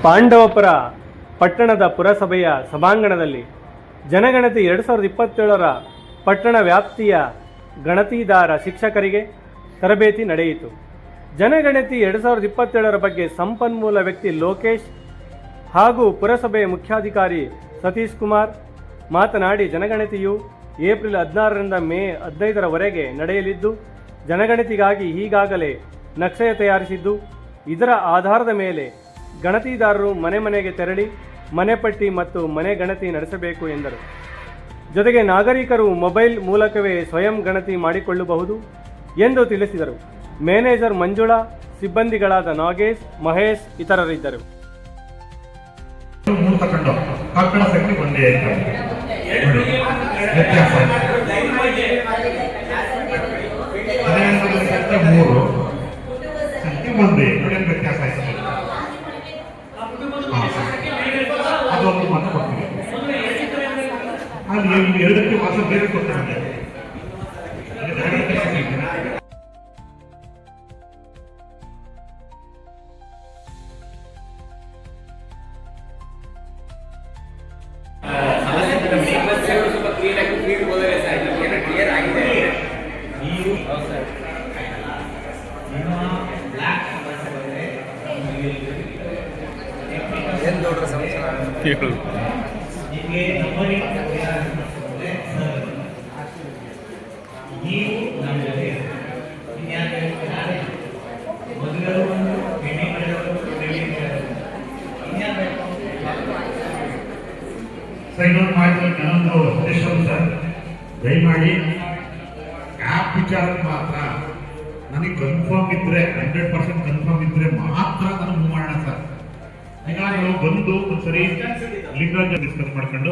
ಪಾಂಡವಪುರ ಪಟ್ಟಣದ ಪುರಸಭೆಯ ಸಭಾಂಗಣದಲ್ಲಿ ಜನಗಣತಿ 2027ರ ಪಟ್ಟಣ ವ್ಯಾಪ್ತಿಯ ಗಣತಿದಾರ ಶಿಕ್ಷಕರಿಗೆ ತರಬೇತಿ ನಡೆಯಿತು. ಜನಗಣತಿ 2027ರ ಬಗ್ಗೆ ಸಂಪನ್ಮೂಲ ವ್ಯಕ್ತಿ ಲೋಕೇಶ್ ಹಾಗೂ ಪುರಸಭೆಯ ಮುಖ್ಯಾಧಿಕಾರಿ ಸತೀಶ್ ಕುಮಾರ್ ಮಾತನಾಡಿ, ಜನಗಣತಿಯು ಏಪ್ರಿಲ್ 16ರಿಂದ ಮೇ 15ರವರೆಗೆ ನಡೆಯಲಿದ್ದು, ಜನಗಣತಿಗಾಗಿ ಈಗಾಗಲೇ ನಕ್ಷೆ ತಯಾರಿಸಿದ್ದು, ಇದರ ಆಧಾರದ ಮೇಲೆ ಗಣತಿದಾರರು ಮನೆ ಮನೆಗೆ ತೆರಳಿ ಮನೆಪಟ್ಟಿ ಮತ್ತು ಮನೆ ಗಣತಿ ನಡೆಸಬೇಕು ಎಂದರು. ಜೊತೆಗೆ ನಾಗರಿಕರು ಮೊಬೈಲ್ ಮೂಲಕವೇ ಸ್ವಯಂ ಗಣತಿ ಮಾಡಿಕೊಳ್ಳಬಹುದು ಎಂದು ತಿಳಿಸಿದರು. ಮ್ಯಾನೇಜರ್ ಮಂಜುಳಾ, ಸಿಬ್ಬಂದಿಗಳಾದ ನಾಗೇಶ್, ಮಹೇಶ್ ಇತರರಿದ್ದರು. ಅದೊಂದು ಮಾತ್ರ ಕೊಡ್ತೀವಿ. ಅಲ್ಲಿ ಎರಡಕ್ಕೆ ಮಾಸ ಬೇರೆ ಕೊಡ್ತಾರೆ. ಇನ್ನೊಂದು ಮಾಡಿದ್ರೆ ನಾನೊಂದು ಉದ್ದೇಶ ಸರ್, ದಯಮಾಡಿ ಆ್ಯಪ್ ವಿಚಾರಕ್ಕೆ ಮಾತ್ರ ನನಗೆ ಕನ್ಫರ್ಮ್ ಇದ್ರೆ 100% ಕನ್ಫರ್ಮ್ ಇದ್ರೆ ಮಾತ್ರ ನಾನು ಮೂವ್ ಮಾಡೋಣ ಸರ್. ಈಗ ನಾವು ಬಂದು ಒಂದ್ಸರಿ ಲಿಂಗಾಜ್ ಡಿಸ್ಕಸ್ ಮಾಡ್ಕೊಂಡು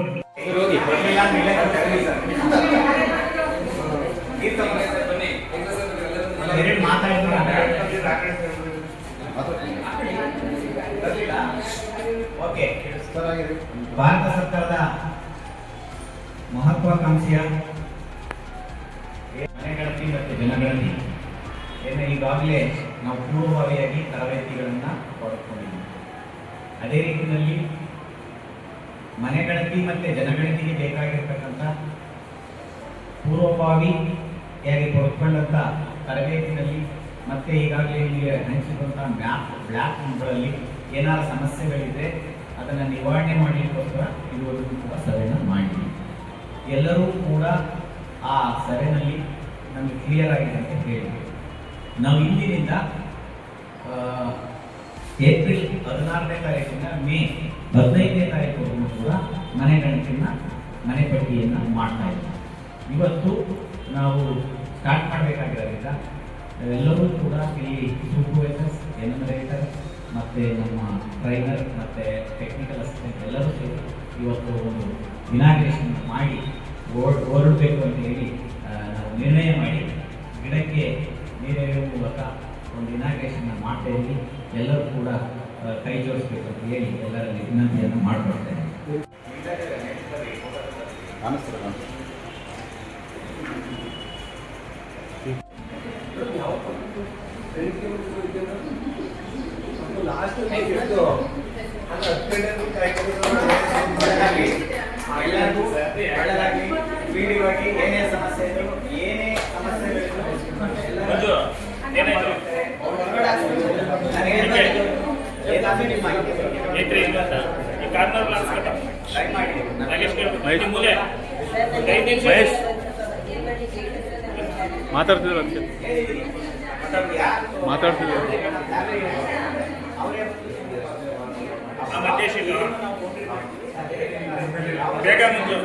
ಭಾರತ ಸರ್ಕಾರದ ಮಹತ್ವಾಕಾಂಕ್ಷೆಯ ಮನೆಗಣತಿ ಮತ್ತು ಜನಗಣತಿ ಈಗಾಗಲೇ ನಾವು ಪೂರ್ವಭಾವಿಯಾಗಿ ತರಬೇತಿಗಳನ್ನು ಪಡೆದುಕೊಂಡಿದ್ದೀವಿ. ಅದೇ ರೀತಿಯಲ್ಲಿ ಮನೆಗಣತಿ ಮತ್ತು ಜನಗಣತಿಗೆ ಬೇಕಾಗಿರ್ತಕ್ಕಂಥ ಪೂರ್ವಭಾವಿಯಾಗಿ ಪಡೆದುಕೊಂಡಂಥ ತರಬೇತಿನಲ್ಲಿ ಮತ್ತೆ ಈಗಾಗಲೇ ಇಲ್ಲಿ ಹಂಚಿರುವಂಥ ಬ್ಲಾಕ್ಗಳಲ್ಲಿ ಏನಾದರೂ ಸಮಸ್ಯೆಗಳಿದ್ರೆ ಅದನ್ನು ನಿವಾರಣೆ ಮಾಡಲಿಕ್ಕೋಸ್ಕರ ಇದುವರೆಗೂ ಕೂಡ ಸಭೆಯನ್ನು ಮಾಡಿದ್ವಿ. ಎಲ್ಲರೂ ಕೂಡ ಆ ಸಭೆಯಲ್ಲಿ ನಮಗೆ ಕ್ಲಿಯರ್ ಆಗಿದೆ ಅಂತ ಹೇಳಿದ್ವಿ. ನಾವು ಇಂದಿನಿಂದ ಏಪ್ರಿಲ್ 16ನೇ ತಾರೀಕಿಂದ ಮೇ 15ನೇ ತಾರೀಕುವರೆಗೂ ಕೂಡ ಮನೆ ಪಟ್ಟಿಯನ್ನು ಮಾಡ್ತಾ ಇದ್ದೀವಿ. ಇವತ್ತು ನಾವು ಸ್ಟಾರ್ಟ್ ಮಾಡಬೇಕಾಗಿರೋದ್ರಿಂದ ಎಲ್ಲರೂ ಕೂಡ ಇಲ್ಲಿ ಸೂಪರ್ವೈಸರ್ಸ್, ಎನ್ಯುಮರೇಟರ್ ಮತ್ತು ನಮ್ಮ ಟ್ರೈನರ್ ಮತ್ತು ಟೆಕ್ನಿಕಲ್ ಅಸಿಸ್ಟೆಂಟ್ ಎಲ್ಲರೂ ಸೇರಿ ಇವತ್ತು ಒಂದು ಇನಾಗ್ರೇಷನ್ ಮಾಡಿ ಹೊರಡಬೇಕು ಅಂತ ಹೇಳಿ ನಾವು ನಿರ್ಣಯ ಮಾಡಿ ಗಿಡಕ್ಕೆ ನೀರೆರೆಯುವ ಮೂಲಕ ಒಂದು ಇನಾಗ್ರೇಷನ್ ಮಾಡ್ತಾ ಇದ್ದೀವಿ. ಎಲ್ಲರೂ ಕೂಡ ಕೈ ಜೋಡಿಸ್ಬೇಕು ಅಂತ ಹೇಳಿ ಎಲ್ಲರಲ್ಲಿ ವಿನಂತಿಯನ್ನು ಮಾಡಿಕೊಡ್ತೇನೆ. ಏನೇ ಸಮಸ್ಯೆ ಇದ್ರು ಏನೇ ಸಮಸ್ಯೆಗಳಿದ್ರು ಮಾತಾಡ್ತಿದ್ರು ಬೇಗ ಮುಂದೆ